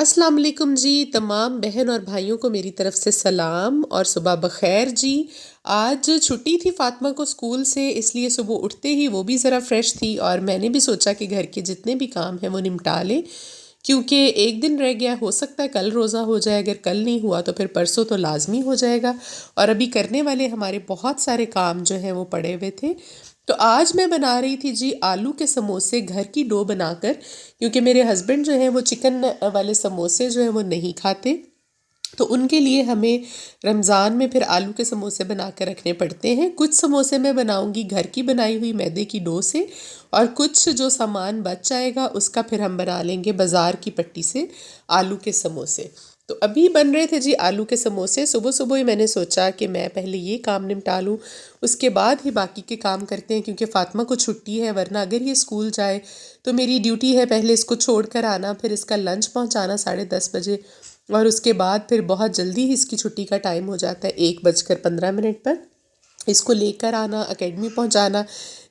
अस्सलाम वालेकुम जी। तमाम बहन और भाइयों को मेरी तरफ से सलाम और सुबह बखैर जी। आज छुट्टी थी फ़ातिमा को स्कूल से, इसलिए सुबह उठते ही वो भी ज़रा फ्रेश थी और मैंने भी सोचा कि घर के जितने भी काम हैं वो निपटा लें, क्योंकि एक दिन रह गया। हो सकता है कल रोज़ा हो जाए, अगर कल नहीं हुआ तो फिर परसों तो लाजमी हो जाएगा। और अभी करने वाले हमारे बहुत सारे काम जो हैं वो पड़े हुए थे। तो आज मैं बना रही थी जी आलू के समोसे घर की डो बनाकर, क्योंकि मेरे हस्बैंड जो है वो चिकन वाले समोसे जो है वो नहीं खाते। तो उनके लिए हमें रमज़ान में फिर आलू के समोसे बना कर रखने पड़ते हैं। कुछ समोसे मैं बनाऊंगी घर की बनाई हुई मैदे की डो से, और कुछ जो सामान बच जाएगा उसका फिर हम बना लेंगे बाज़ार की पट्टी से आलू के समोसे। तो अभी बन रहे थे जी आलू के समोसे। सुबह सुबह ही मैंने सोचा कि मैं पहले ये काम निपटा लूँ, उसके बाद ही बाकी के काम करते हैं, क्योंकि फ़ातिमा को छुट्टी है, वरना अगर ये स्कूल जाए तो मेरी ड्यूटी है पहले इसको छोड़ कर आना, फिर इसका लंच पहुँचाना 10:30 बजे, और उसके बाद फिर बहुत जल्दी ही इसकी छुट्टी का टाइम हो जाता है 1:15 पर इसको लेकर आना, एकेडमी पहुंचाना।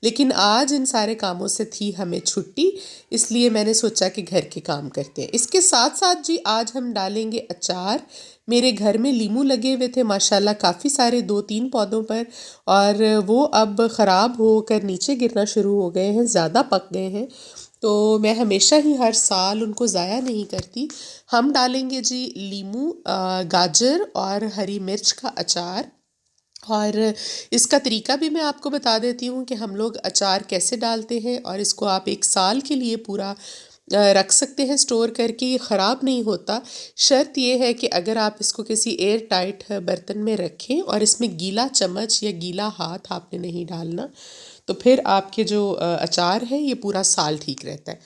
लेकिन आज इन सारे कामों से थी हमें छुट्टी, इसलिए मैंने सोचा कि घर के काम करते हैं। इसके साथ साथ जी आज हम डालेंगे अचार। मेरे घर में लीमू लगे हुए थे माशाल्लाह काफ़ी सारे, 2-3 पौधों पर, और वो अब ख़राब होकर नीचे गिरना शुरू हो गए हैं, ज़्यादा पक गए हैं। तो मैं हमेशा ही हर साल उनको ज़ाया नहीं करती। हम डालेंगे जी लीमू, गाजर और हरी मिर्च का अचार। और इसका तरीका भी मैं आपको बता देती हूँ कि हम लोग अचार कैसे डालते हैं, और इसको आप 1 साल के लिए पूरा रख सकते हैं स्टोर करके, ये ख़राब नहीं होता। शर्त ये है कि अगर आप इसको किसी एयर टाइट बर्तन में रखें और इसमें गीला चम्मच या गीला हाथ आपने नहीं डालना, तो फिर आपके जो अचार है ये पूरा साल ठीक रहता है।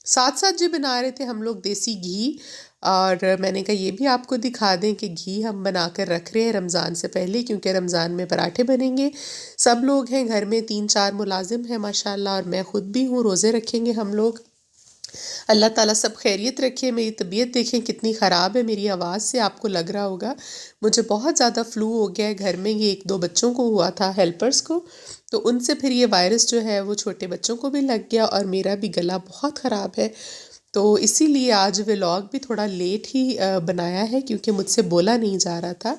साथ साथ जी बना रहे थे हम लोग देसी घी, और मैंने कहा ये भी आपको दिखा दें कि घी हम बना कर रख रहे हैं रमज़ान से पहले, क्योंकि रमज़ान में पराठे बनेंगे। सब लोग हैं घर में, 3-4 मुलाजिम हैं माशाल्लाह, और मैं ख़ुद भी हूँ, रोज़े रखेंगे हम लोग। अल्लाह ताला सब खैरियत रखे। मेरी तबीयत देखें कितनी ख़राब है, मेरी आवाज़ से आपको लग रहा होगा मुझे बहुत ज़्यादा फ्लू हो गया है। घर में ये 1-2 बच्चों को हुआ था, हेल्पर्स को, तो उनसे फिर ये वायरस जो है वो छोटे बच्चों को भी लग गया, और मेरा भी गला बहुत ख़राब है। तो इसीलिए आज व्लॉग भी थोड़ा लेट ही बनाया है, क्योंकि मुझसे बोला नहीं जा रहा था,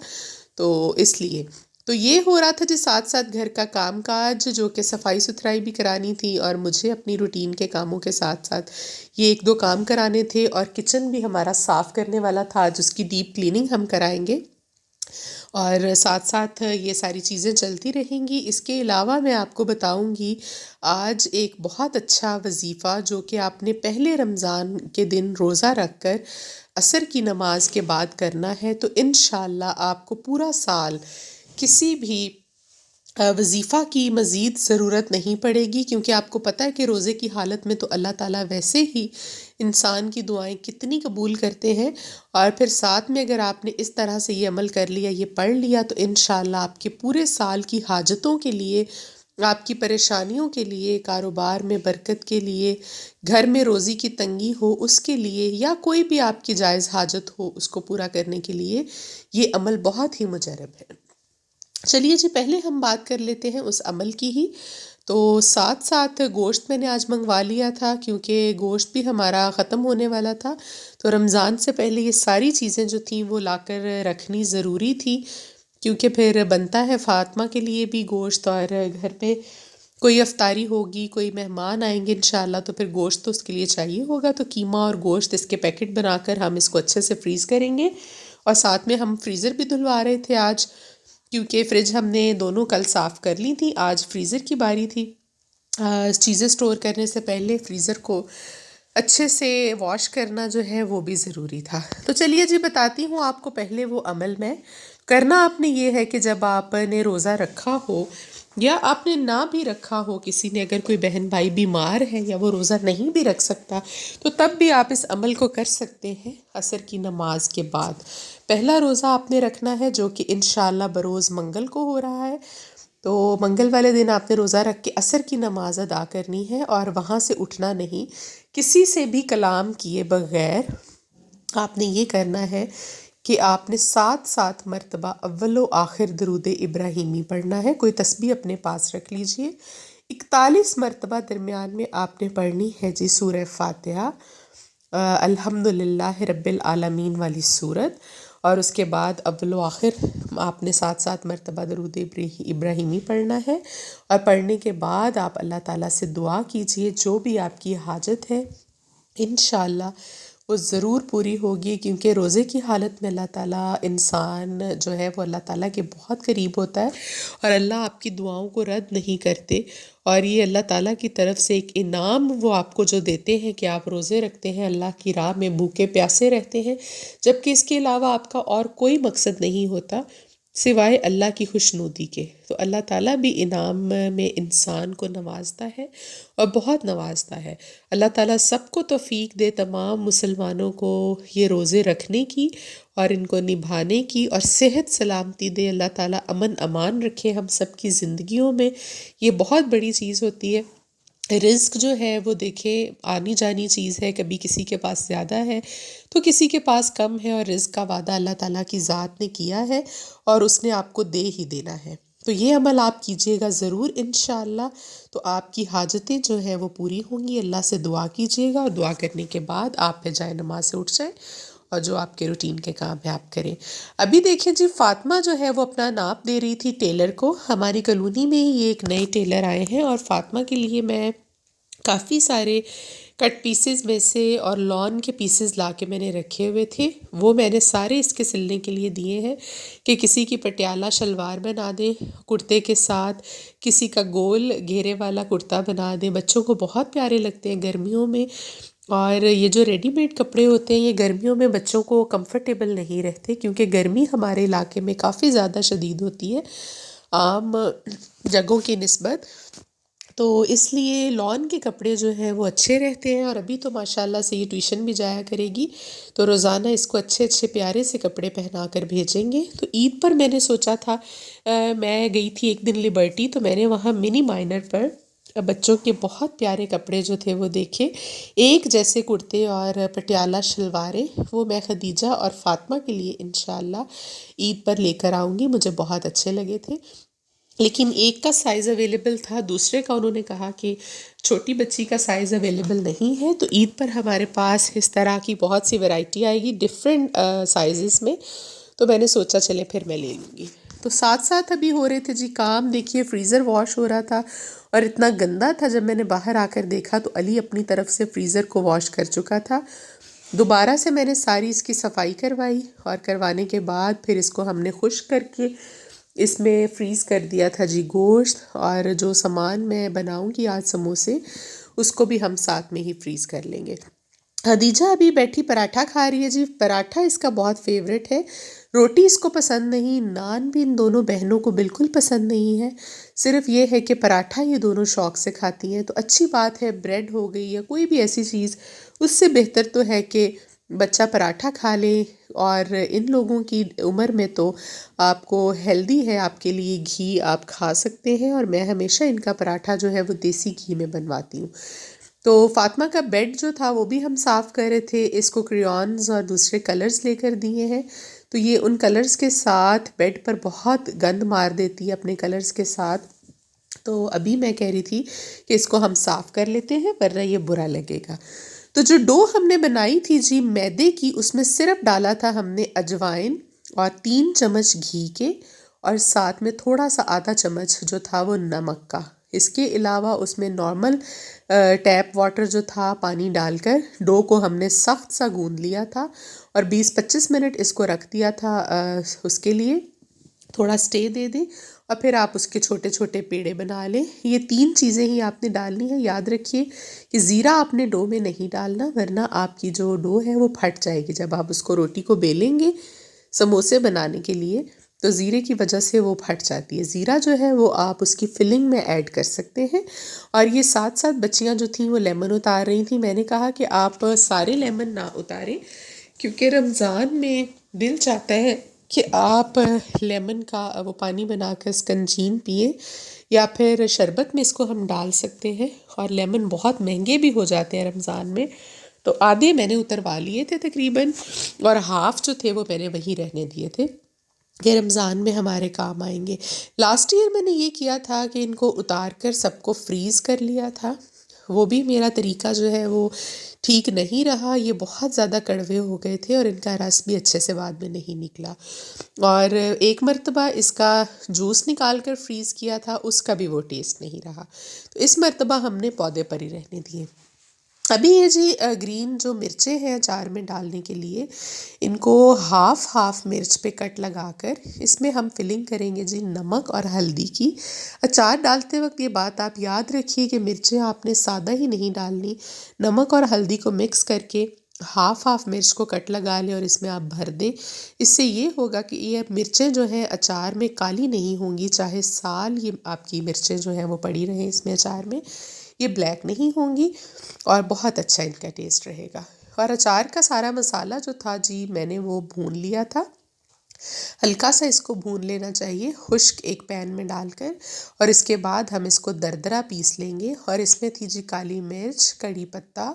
तो इसलिए। तो ये हो रहा था जी साथ साथ घर का काम काज, जो कि सफाई सुथराई भी करानी थी, और मुझे अपनी रूटीन के कामों के साथ साथ ये 1-2 काम कराने थे, और किचन भी हमारा साफ़ करने वाला था, आज उसकी डीप क्लीनिंग हम कराएंगे, और साथ साथ ये सारी चीज़ें चलती रहेंगी। इसके अलावा मैं आपको बताऊंगी आज एक बहुत अच्छा वजीफ़ा, जो कि आपने पहले रमज़ान के दिन रोज़ा रख कर असर की नमाज के बाद करना है, तो इंशाल्लाह आपको पूरा साल किसी भी वजीफ़ा की मज़ीद ज़रूरत नहीं पड़ेगी, क्योंकि आपको पता है कि रोज़े की हालत में तो अल्लाह ताला वैसे ही इंसान की दुआएं कितनी कबूल करते हैं। और फिर साथ में अगर आपने इस तरह से ये अमल कर लिया, ये पढ़ लिया, तो इंशाल्लाह आपके पूरे साल की हाजतों के लिए, आपकी परेशानियों के लिए, कारोबार में बरकत के लिए, घर में रोज़ी की तंगी हो उसके लिए, या कोई भी आपकी जायज़ हाजत हो उसको पूरा करने के लिए ये अमल बहुत ही मुजरब है। चलिए जी पहले हम बात कर लेते हैं उस अमल की ही। तो साथ साथ गोश्त मैंने आज मंगवा लिया था, क्योंकि गोश्त भी हमारा ख़त्म होने वाला था, तो रमज़ान से पहले ये सारी चीज़ें जो थी वो लाकर रखनी ज़रूरी थी, क्योंकि फिर बनता है फ़ातिमा के लिए भी गोश्त, और घर में कोई अफ्तारी होगी, कोई मेहमान आएंगे इंशाल्लाह, तो फिर गोश्त तो उसके लिए चाहिए होगा। तो कीमा और गोश्त इसके पैकेट बनाकर हम इसको अच्छे से फ्रीज़ करेंगे, और साथ में हम फ्रीज़र भी धुलवा रहे थे आज, क्योंकि फ्रिज हमने दोनों कल साफ़ कर ली थी, आज फ्रीज़र की बारी थी। चीज़ें स्टोर करने से पहले फ्रीज़र को अच्छे से वॉश करना जो है वो भी ज़रूरी था। तो चलिए जी बताती हूँ आपको पहले वो अमल में। करना आपने ये है कि जब आपने रोज़ा रखा हो, या आपने ना भी रखा हो, किसी ने अगर कोई बहन भाई बीमार है या वो रोज़ा नहीं भी रख सकता, तो तब भी आप इस अमल को कर सकते हैं असर की नमाज के बाद। पहला रोज़ा आपने रखना है, जो कि इंशाल्लाह बरोज़ मंगल को हो रहा है। तो मंगल वाले दिन आपने रोज़ा रख के असर की नमाज अदा करनी है, और वहाँ से उठना नहीं, किसी से भी कलाम किए बगैर आपने ये करना है कि आपने 7-7 मरतबा अव्वलो आखिर दरूद इब्राहिमी पढ़ना है। कोई तस्बीह अपने पास रख लीजिए। 41 मरतबा दरमियान में आपने पढ़नी है जी सूरह फातिहा। अल्हम्दुलिल्लाह रब्बिल आलमीन वाली सूरत, और उसके बाद अव्वल व आखिर आपने 7 मरतबा दरूद इब्राहिमी पढ़ना है। और पढ़ने के बाद आप अल्लाह ताला से दुआ कीजिए, जो भी आपकी हाजत है इंशाअल्लाह वो ज़रूर पूरी होगी, क्योंकि रोज़े की हालत में अल्लाह ताला इंसान जो है वो अल्लाह ताला के बहुत करीब होता है, और अल्लाह आपकी दुआओं को रद्द नहीं करते। और ये अल्लाह ताला की तरफ से एक इनाम वो आपको जो देते हैं कि आप रोज़े रखते हैं, अल्लाह की राह में भूखे प्यासे रहते हैं, जबकि इसके अलावा आपका और कोई मकसद नहीं होता सिवाय अल्लाह की खुशनुदी के। तो अल्लाह ताला भी इनाम में इंसान को नवाजता है और बहुत नवाजता है। अल्लाह ताला सबको तौफीक दे, तमाम मुसलमानों को ये रोज़े रखने की और इनको निभाने की, और सेहत सलामती दे। अल्लाह ताला अमन अमान रखे हम सब की ज़िंदगियों में। ये बहुत बड़ी चीज़ होती है। रिस्क जो है वो देखें आनी जानी चीज़ है, कभी किसी के पास ज़्यादा है तो किसी के पास कम है, और रिस्क का वादा अल्लाह ताला की ज़ात ने किया है और उसने आपको दे ही देना है। तो ये अमल आप कीजिएगा ज़रूर इंशाअल्लाह, तो आपकी हाजतें जो है वो पूरी होंगी। अल्लाह से दुआ कीजिएगा, और दुआ करने के बाद आप फिर जाए नमाज से उठ जाए और जो आपके रूटीन के काम है आप करें। अभी देखिए जी, फ़ातिमा जो है वो अपना नाप दे रही थी टेलर को। हमारी कॉलोनी में ही ये एक नए टेलर आए हैं, और फ़ातिमा के लिए मैं काफ़ी सारे कट पीसेस में से और लॉन के पीसेस ला के मैंने रखे हुए थे, वो मैंने सारे इसके सिलने के लिए दिए हैं कि किसी की पटियाला शलवार बना दें कुर्ते के साथ, किसी का गोल घेरे वाला कुर्ता बना दें। बच्चों को बहुत प्यारे लगते हैं गर्मियों में, और ये जो रेडीमेड कपड़े होते हैं ये गर्मियों में बच्चों को कंफर्टेबल नहीं रहते, क्योंकि गर्मी हमारे इलाके में काफ़ी ज़्यादा शदीद होती है आम जगहों की निस्बत। तो इसलिए लॉन के कपड़े जो हैं वो अच्छे रहते हैं। और अभी तो माशाल्लाह से ये ट्यूशन भी जाया करेगी, तो रोज़ाना इसको अच्छे अच्छे प्यारे से कपड़े पहना कर भेजेंगे। तो ईद पर मैंने सोचा था, मैं गई थी एक दिन लिबर्टी, तो मैंने वहाँ मिनी माइनर पर बच्चों के बहुत प्यारे कपड़े जो थे वो देखे, एक जैसे कुर्ते और पटियाला शलवारें, वो मैं खदीजा और फ़ातिमा के लिए इंशाल्लाह ईद पर लेकर आऊँगी। मुझे बहुत अच्छे लगे थे, लेकिन एक का साइज़ अवेलेबल था, दूसरे का उन्होंने कहा कि छोटी बच्ची का साइज़ अवेलेबल नहीं है। तो ईद पर हमारे पास इस तरह की बहुत सी वैरायटी आएगी डिफरेंट साइज़ेस में, तो मैंने सोचा चले फिर मैं ले लूँगी। तो साथ साथ अभी हो रहे थे जी काम, देखिए फ्रीज़र वॉश हो रहा था और इतना गंदा था, जब मैंने बाहर आकर देखा तो अली अपनी तरफ से फ्रीज़र को वॉश कर चुका था। दोबारा से मैंने सारी इसकी सफाई करवाई, और करवाने के बाद फिर इसको हमने खुश्क करके इसमें फ्रीज़ कर दिया था जी गोश्त, और जो सामान मैं बनाऊंगी आज समोसे उसको भी हम साथ में ही फ्रीज़ कर लेंगे। खदीजा अभी बैठी पराठा खा रही है जी, पराठा इसका बहुत फेवरेट है। रोटी इसको पसंद नहीं, नान भी इन दोनों बहनों को बिल्कुल पसंद नहीं है। सिर्फ ये है कि पराठा ये दोनों शौक़ से खाती हैं, तो अच्छी बात है। ब्रेड हो गई या कोई भी ऐसी चीज़, उससे बेहतर तो है कि बच्चा पराठा खा ले। और इन लोगों की उम्र में तो आपको हेल्दी है, आपके लिए घी आप खा सकते हैं, और मैं हमेशा इनका पराठा जो है वो देसी घी में बनवाती हूँ। तो फ़ातिमा का बेड जो था वो भी हम साफ़ कर रहे थे, इसको क्रेयॉन्स और दूसरे कलर्स लेकर दिए हैं, तो ये उन कलर्स के साथ बेड पर बहुत गंद मार देती है अपने कलर्स के साथ। तो अभी मैं कह रही थी कि इसको हम साफ़ कर लेते हैं, वरना ये बुरा लगेगा। तो जो डो हमने बनाई थी जी मैदे की, उसमें सिर्फ डाला था हमने अजवाइन और 3 चम्मच घी के, और साथ में थोड़ा सा आधा चम्मच जो था वो नमक का। इसके अलावा उसमें नॉर्मल टैप वाटर जो था पानी डालकर डो को हमने सख्त सा गूंद लिया था, और 20-25 मिनट इसको रख दिया था उसके लिए थोड़ा स्टे दे दें, और फिर आप उसके छोटे छोटे पेड़े बना लें। ये 3 चीज़ें ही आपने डालनी है। याद रखिए कि ज़ीरा आपने डो में नहीं डालना, वरना आपकी जो डो है वो फट जाएगी जब आप उसको रोटी को बेलेंगे समोसे बनाने के लिए, तो ज़ीरे की वजह से वो फट जाती है। ज़ीरा जो है वो आप उसकी फिलिंग में ऐड कर सकते हैं। और ये साथ साथ बच्चियाँ जो थीं वो लेमन उतार रही थी, मैंने कहा कि आप सारे लेमन ना उतारें, क्योंकि रमज़ान में दिल चाहता है कि आप लेमन का वो पानी बनाकर स्कंजीन पिए, या फिर शरबत में इसको हम डाल सकते हैं। और लेमन बहुत महंगे भी हो जाते हैं रमज़ान में, तो आधे मैंने उतरवा लिए थे तकरीबन, और हाफ़ जो थे वो मैंने वहीं रहने दिए थे कि रमज़ान में हमारे काम आएंगे। लास्ट ईयर मैंने ये किया था कि इनको उतार कर सबको फ्रीज़ कर लिया था, वो भी मेरा तरीका जो है वो ठीक नहीं रहा, ये बहुत ज़्यादा कड़वे हो गए थे और इनका रस भी अच्छे से बाद में नहीं निकला। और एक मर्तबा इसका जूस निकाल कर फ्रीज़ किया था, उसका भी वो टेस्ट नहीं रहा। तो इस मर्तबा हमने पौधे पर ही रहने दिए। अभी ये जी ग्रीन जो मिर्चें हैं अचार में डालने के लिए, इनको हाफ हाफ मिर्च पे कट लगाकर इसमें हम फिलिंग करेंगे जी नमक और हल्दी की। अचार डालते वक्त ये बात आप याद रखिए कि मिर्चें आपने सादा ही नहीं डालनी, नमक और हल्दी को मिक्स करके हाफ हाफ मिर्च को कट लगा लें और इसमें आप भर दें। इससे ये होगा कि ये मिर्चें जो हैं अचार में काली नहीं होंगी, चाहे साल ये आपकी मिर्चें जो हैं वो पड़ी रहें इसमें अचार में, ये ब्लैक नहीं होंगी और बहुत अच्छा इनका टेस्ट रहेगा। और अचार का सारा मसाला जो था जी मैंने वो भून लिया था, हल्का सा इसको भून लेना चाहिए खुश्क एक पैन में डालकर, और इसके बाद हम इसको दरदरा पीस लेंगे। और इसमें थी जी काली मिर्च, कड़ी पत्ता,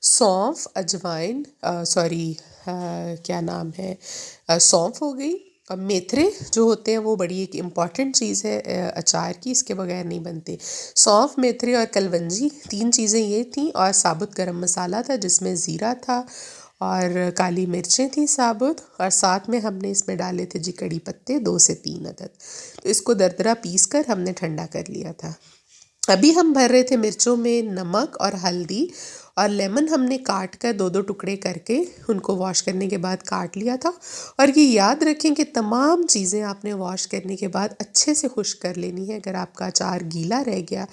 सौंफ, अजवाइन, क्या नाम है, सौंफ हो गई, और मेथरे जो होते हैं वो बड़ी एक इम्पॉर्टेंट चीज़ है अचार की, इसके बगैर नहीं बनते। सौंफ, मेथरे और कलवंजी, 3 चीज़ें ये थीं, और साबुत गरम मसाला था जिसमें ज़ीरा था और काली मिर्चें थी साबुत, और साथ में हमने इसमें डाले थे जी कड़ी पत्ते 2 से 3 अदद। तो इसको दरदरा पीस कर हमने ठंडा कर लिया था। अभी हम भर रहे थे मिर्चों में नमक और हल्दी, और लेमन हमने काट कर 2-2 टुकड़े करके उनको वॉश करने के बाद काट लिया था। और ये याद रखें कि तमाम चीज़ें आपने वॉश करने के बाद अच्छे से खुश्क कर लेनी है। अगर आपका अचार गीला रह गया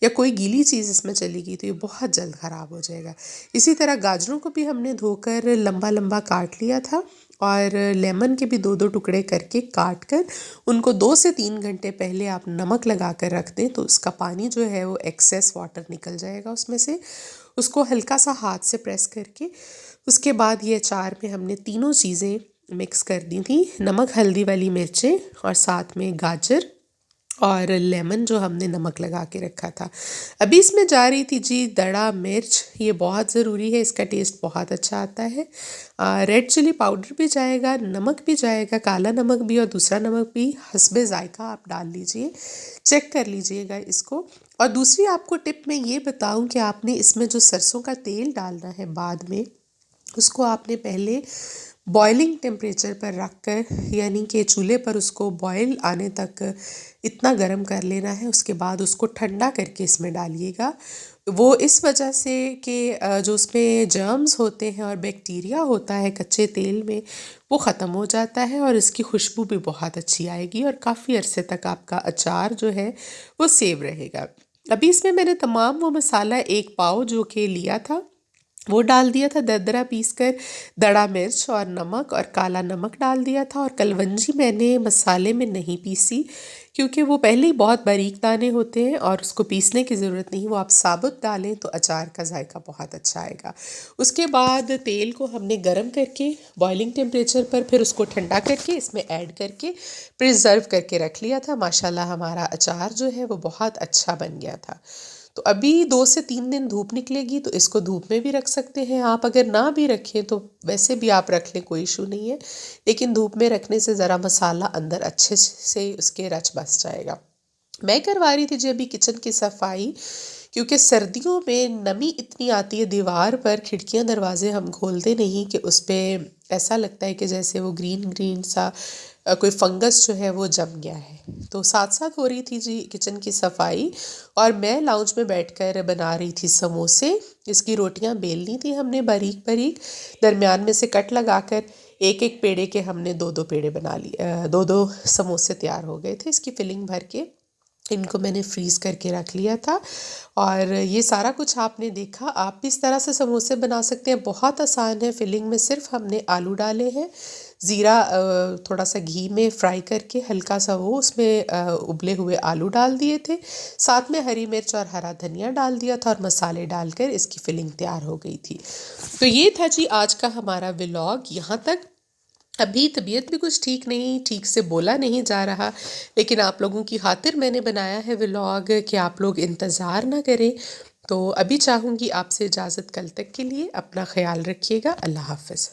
या कोई गीली चीज़ इसमें चली गई तो ये बहुत जल्द ख़राब हो जाएगा। इसी तरह गाजरों को भी हमने धोकर लंबा लंबा काट लिया था, और लेमन के भी 2-2 टुकड़े करके काट कर उनको 2 से 3 घंटे पहले आप नमक लगा कर रख दें, तो उसका पानी जो है वो एक्सेस वाटर निकल जाएगा उसमें से। उसको हल्का सा हाथ से प्रेस करके उसके बाद ये अचार में हमने तीनों चीज़ें मिक्स कर दी थी, नमक हल्दी वाली मिर्चें और साथ में गाजर और लेमन जो हमने नमक लगा के रखा था। अभी इसमें जा रही थी जी दड़ा मिर्च, ये बहुत ज़रूरी है, इसका टेस्ट बहुत अच्छा आता है। रेड चिली पाउडर भी जाएगा, नमक भी जाएगा, काला नमक भी और दूसरा नमक भी हस्बे ज़ायका आप डाल लीजिए, चेक कर लीजिएगा इसको। और दूसरी आपको टिप मैं ये बताऊं कि आपने इसमें जो सरसों का तेल डालना है बाद में, उसको आपने पहले बॉइलिंग टेम्परेचर पर रख कर, यानी कि चूल्हे पर उसको बॉयल आने तक इतना गर्म कर लेना है, उसके बाद उसको ठंडा करके इसमें डालिएगा। वो इस वजह से कि जो उसमें जर्म्स होते हैं और बैक्टीरिया होता है कच्चे तेल में, वो ख़त्म हो जाता है और इसकी खुशबू भी बहुत अच्छी आएगी और काफ़ी अरसे तक आपका अचार जो है वो सेव रहेगा। अभी इसमें मैंने तमाम वो मसाला 1 पाव जो कि लिया था वो डाल दिया था दरदरा पीस कर, दड़ा मिर्च और नमक और काला नमक डाल दिया था। और कलवंजी मैंने मसाले में नहीं पीसी क्योंकि वो पहले ही बहुत बारीक दाने होते हैं और उसको पीसने की ज़रूरत नहीं, वो आप साबुत डालें तो अचार का जायका बहुत अच्छा आएगा। उसके बाद तेल को हमने गरम करके बॉइलिंग टेम्परेचर पर फिर उसको ठंडा करके इसमें ऐड करके प्रिजर्व करके रख लिया था। माशाल्लाह हमारा अचार जो है वो बहुत अच्छा बन गया था। तो अभी 2 से 3 दिन धूप निकलेगी तो इसको धूप में भी रख सकते हैं आप, अगर ना भी रखें तो वैसे भी आप रख लें, कोई इशू नहीं है, लेकिन धूप में रखने से ज़रा मसाला अंदर अच्छे से उसके रच बस जाएगा। मैं करवा रही थी जी अभी किचन की सफाई, क्योंकि सर्दियों में नमी इतनी आती है दीवार पर, खिड़कियां दरवाजे हम खोलते नहीं कि उस पर ऐसा लगता है कि जैसे वो ग्रीन ग्रीन सा कोई फंगस जो है वो जम गया है। तो साथ साथ हो रही थी जी किचन की सफाई और मैं लाउंज में बैठकर बना रही थी समोसे। इसकी रोटियां बेलनी थी हमने बारीक बारीक, दरमियान में से कट लगाकर एक एक पेड़े के हमने 2-2 पेड़े बना लिए, 2-2 समोसे तैयार हो गए थे। इसकी फिलिंग भर के इनको मैंने फ्रीज़ करके रख लिया था और ये सारा कुछ आपने देखा। आप भी इस तरह से समोसे बना सकते हैं, बहुत आसान है। फिलिंग में सिर्फ हमने आलू डाले हैं, ज़ीरा थोड़ा सा घी में फ्राई करके हल्का सा वो उसमें उबले हुए आलू डाल दिए थे, साथ में हरी मिर्च और हरा धनिया डाल दिया था और मसाले डालकर इसकी फिलिंग तैयार हो गई थी। तो ये था जी आज का हमारा व्लॉग यहाँ तक। अभी तबीयत भी कुछ ठीक नहीं, ठीक से बोला नहीं जा रहा, लेकिन आप लोगों की खातिर मैंने बनाया है व्लॉग कि आप लोग इंतज़ार ना करें। तो अभी चाहूँगी आपसे इजाज़त कल तक के लिए। अपना ख्याल रखिएगा। अल्लाह हाफ़िज़।